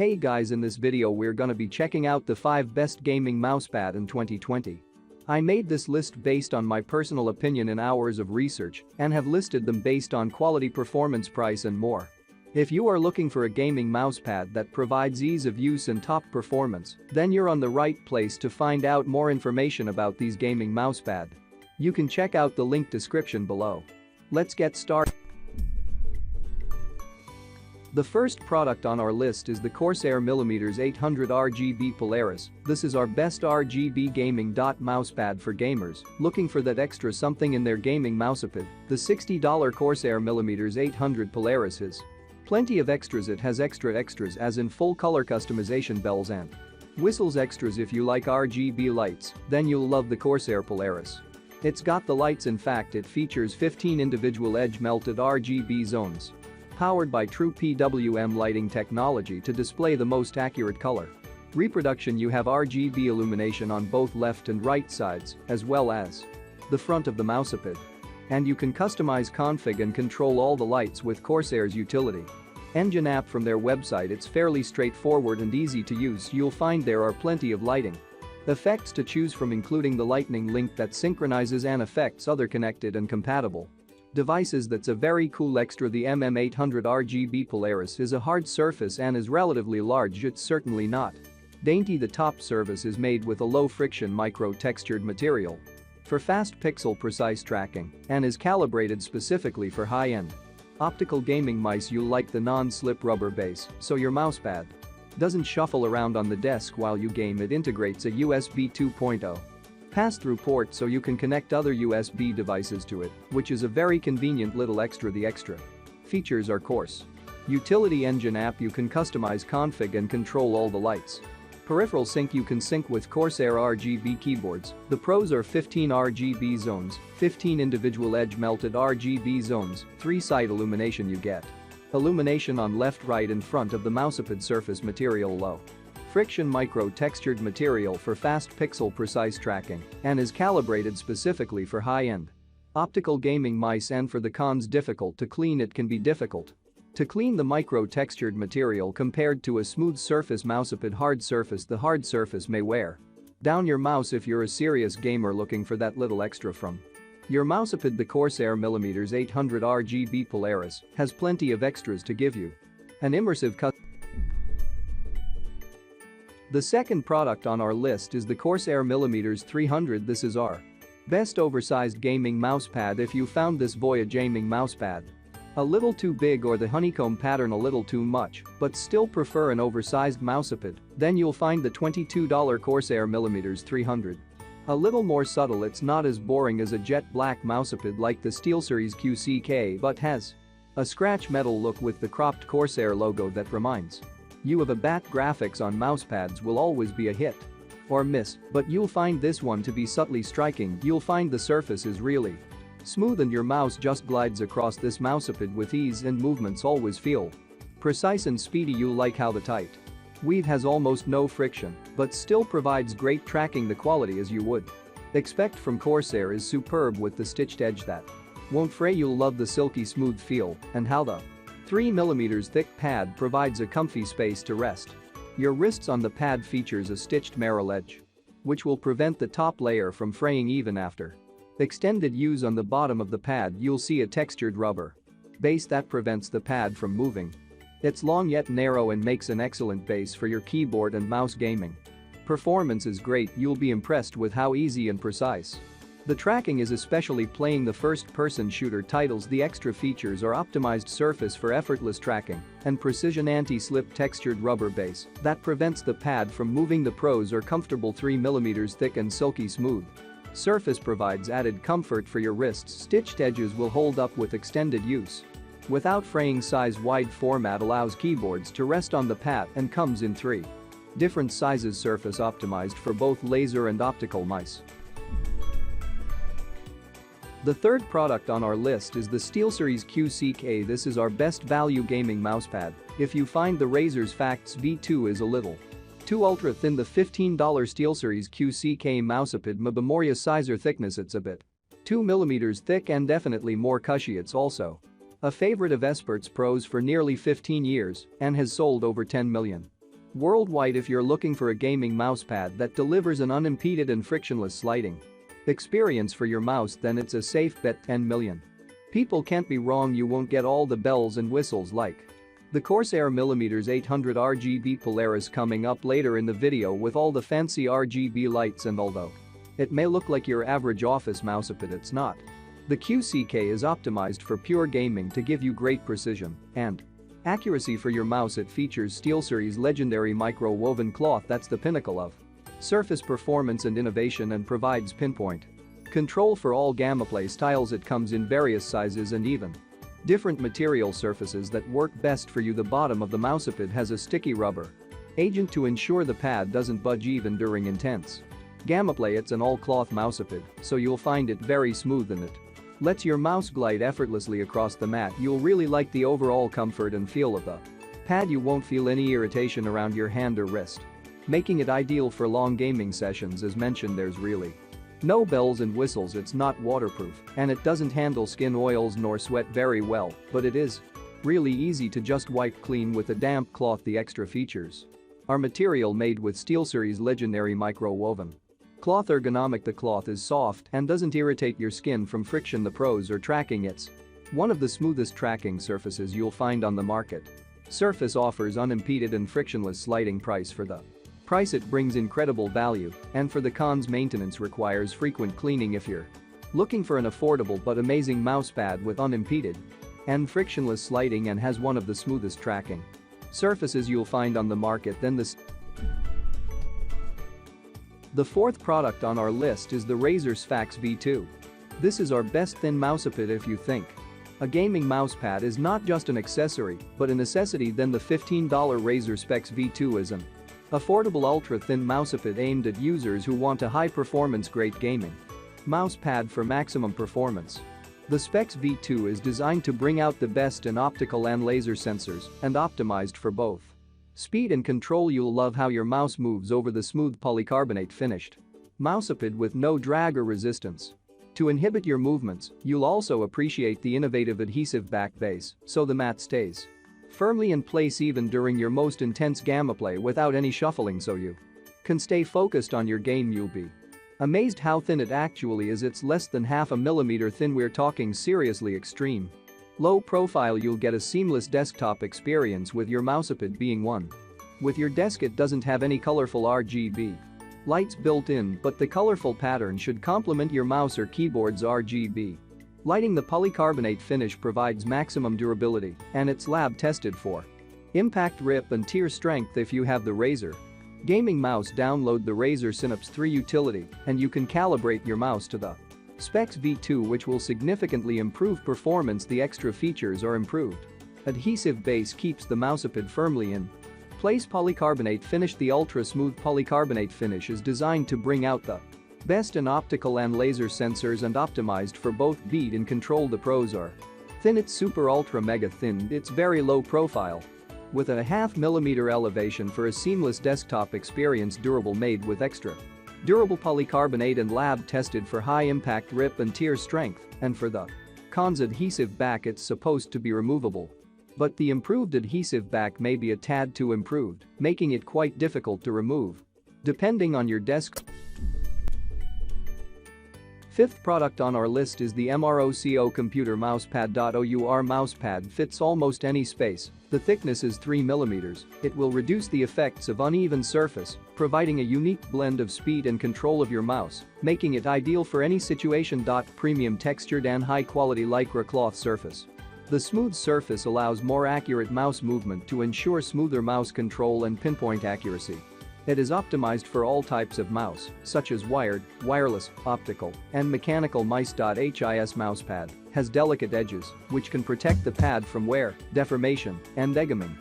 Hey guys, in this video we're gonna be checking out the 5 best gaming mousepad in 2020. I made this list based on my personal opinion and hours of research and have listed them based on quality, performance, price and more. If you are looking for a gaming mousepad that provides ease of use and top performance, then you're on the right place to find out more information about these gaming mousepad. You can check out the link description below. Let's get started. The first product on our list is the Corsair mm800 RGB Polaris. This is our best RGB gaming mousepad for gamers looking for that extra something in their gaming mousepad. The $60 Corsair mm800 Polaris has plenty of extras. It has extras as in full color customization, bells and whistles extras. If you like RGB lights, then you'll love the Corsair Polaris. It's got the lights. In fact, it features 15 individual edge melted RGB zones, powered by true PWM lighting technology to display the most accurate color reproduction. You have RGB illumination on both left and right sides, as well as the front of the mousepad. And you can customize, config and control all the lights with Corsair's utility engine app from their website. It's fairly straightforward and easy to use. You'll find there are plenty of lighting effects to choose from, including the lightning link that synchronizes and affects other connected and compatible devices. That's a very cool extra. The MM800 RGB Polaris is a hard surface and is relatively large. It's certainly not dainty. The top surface is made with a low-friction micro-textured material for fast pixel precise tracking and is calibrated specifically for high-end optical gaming mice. You'll like the non-slip rubber base, so your mousepad doesn't shuffle around on the desk while you game. It integrates a USB 2.0 pass-through port so you can connect other USB devices to it, which is a very convenient little extra. The extra features are Corsair utility engine app. You can customize, config and control all the lights. Peripheral sync. You can sync with Corsair RGB keyboards. The pros are 15 RGB zones, 15 individual edge melted RGB zones, 3-side illumination. You get illumination on left, right and front of the mousepad. Surface material low friction micro-textured material for fast pixel precise tracking and is calibrated specifically for high-end optical gaming mice. And for the cons, difficult to clean. It can be difficult to clean the micro-textured material compared to a smooth surface mousepad. Hard surface. The hard surface may wear down your mouse if you're a serious gamer looking for that little extra from your mousepad. The Corsair mm800 RGB Polaris has plenty of extras to give you an immersive cut. The second product on our list is the Corsair mm300. This is our best oversized gaming mousepad. If you found this Voyage gaming mousepad a little too big or the honeycomb pattern a little too much, but still prefer an oversized mousepad, then you'll find the $22 Corsair mm300 a little more subtle. It's not as boring as a jet black mousepad like the SteelSeries QCK, but has a scratch metal look with the cropped Corsair logo that reminds you of a bat. Graphics on mousepads will always be a hit or miss, but you'll find this one to be subtly striking. You'll find the surface is really smooth and your mouse just glides across this mousepad with ease, and movements always feel precise and speedy. You'll like how the tight weave has almost no friction but still provides great tracking. The quality, as you would expect from Corsair, is superb with the stitched edge that won't fray. You'll love the silky smooth feel and how the 3mm thick pad provides a comfy space to rest your wrists on. The pad features a stitched merle edge, which will prevent the top layer from fraying even after extended use. On the bottom of the pad you'll see a textured rubber base that prevents the pad from moving. It's long yet narrow and makes an excellent base for your keyboard and mouse gaming. Performance is great. You'll be impressed with how easy and precise the tracking is, especially playing the first-person shooter titles. The extra features are optimized surface for effortless tracking and precision anti-slip textured rubber base that prevents the pad from moving. The pros are comfortable 3mm thick and silky smooth surface provides added comfort for your wrists. Stitched edges will hold up with extended use without fraying. Size wide format allows keyboards to rest on the pad and comes in 3 different sizes. Surface optimized for both laser and optical mice. The third product on our list is the SteelSeries QCK. This is our best value gaming mousepad. If you find the Razer's Facts V2 is a little too ultra thin, the $15 SteelSeries QCK mousepad Memoria sizer thickness, it's a bit 2mm thick and definitely more cushy. It's also a favorite of experts pros for nearly 15 years and has sold over 10 million worldwide if you're looking for a gaming mousepad that delivers an unimpeded and frictionless sliding experience for your mouse, then it's a safe bet. 10 million people can't be wrong. You won't get all the bells and whistles like the Corsair mm800 RGB Polaris coming up later in the video with all the fancy RGB lights, and although it may look like your average office mousepad, it's not. The QCK is optimized for pure gaming to give you great precision and accuracy for your mouse. It features SteelSeries legendary micro-woven cloth that's the pinnacle of surface performance and innovation, and provides pinpoint control for all gameplay styles. It comes in various sizes and even different material surfaces that work best for you. The bottom of the mousepad has a sticky rubber agent to ensure the pad doesn't budge even during intense gameplay. It's an all-cloth mousepad, so you'll find it very smooth and it lets your mouse glide effortlessly across the mat. You'll really like the overall comfort and feel of the pad. You won't feel any irritation around your hand or wrist, making it ideal for long gaming sessions. As mentioned, there's really no bells and whistles. It's not waterproof and it doesn't handle skin oils nor sweat very well, but it is really easy to just wipe clean with a damp cloth. The extra features are material made with SteelSeries legendary micro-woven cloth. Ergonomic, the cloth is soft and doesn't irritate your skin from friction. The pros are tracking. It's one of the smoothest tracking surfaces you'll find on the market. Surface offers unimpeded and frictionless sliding. Price, for the price it brings incredible value, and for the cons, maintenance requires frequent cleaning. If you're looking for an affordable but amazing mousepad with unimpeded and frictionless sliding and has one of the smoothest tracking surfaces you'll find on the market, then the fourth product on our list is the Razer Sphax V2. This is our best thin mousepad. If you think a gaming mousepad is not just an accessory but a necessity, then the $15 Razer Sphax V2 is an affordable ultra-thin mousepad aimed at users who want a high-performance, great gaming mousepad for maximum performance. The Sphax V2 is designed to bring out the best in optical and laser sensors and optimized for both speed and control. You'll love how your mouse moves over the smooth polycarbonate finished mousepad with no drag or resistance to inhibit your movements. You'll also appreciate the innovative adhesive back base, so the mat stays firmly in place even during your most intense gameplay without any shuffling, so you can stay focused on your game. You'll be amazed how thin it actually is. It's less than half a millimeter thin. We're talking seriously extreme low profile. You'll get a seamless desktop experience with your mousepad being one with your desk. It doesn't have any colorful RGB lights built in, but the colorful pattern should complement your mouse or keyboard's RGB lighting. The polycarbonate finish provides maximum durability and it's lab tested for impact, rip and tear strength. If you have the Razer gaming mouse, download the Razer Synapse 3 utility and you can calibrate your mouse to the Sphax V2, which will significantly improve performance. The extra features are improved adhesive base keeps the mousepad firmly in place. Polycarbonate finish, the ultra-smooth polycarbonate finish is designed to bring out the best in optical and laser sensors and optimized for both bead and control. The pros are thin, it's super ultra mega thin, it's very low profile with a 0.5 millimeter elevation for a seamless desktop experience. Durable, made with extra durable polycarbonate and lab tested for high impact, rip and tear strength. And for the cons, adhesive back, it's supposed to be removable, but the improved adhesive back may be a tad too improved, making it quite difficult to remove depending on your desk. Fifth product on our list is the MROCO Computer Mousepad. OUR mousepad fits almost any space. The thickness is 3 mm. It will reduce the effects of uneven surface, providing a unique blend of speed and control of your mouse, making it ideal for any situation. Premium textured and high-quality lycra cloth surface. The smooth surface allows more accurate mouse movement to ensure smoother mouse control and pinpoint accuracy. It is optimized for all types of mouse, such as wired, wireless, optical, and mechanical mice. HIS mousepad has delicate edges, which can protect the pad from wear, deformation, and egging.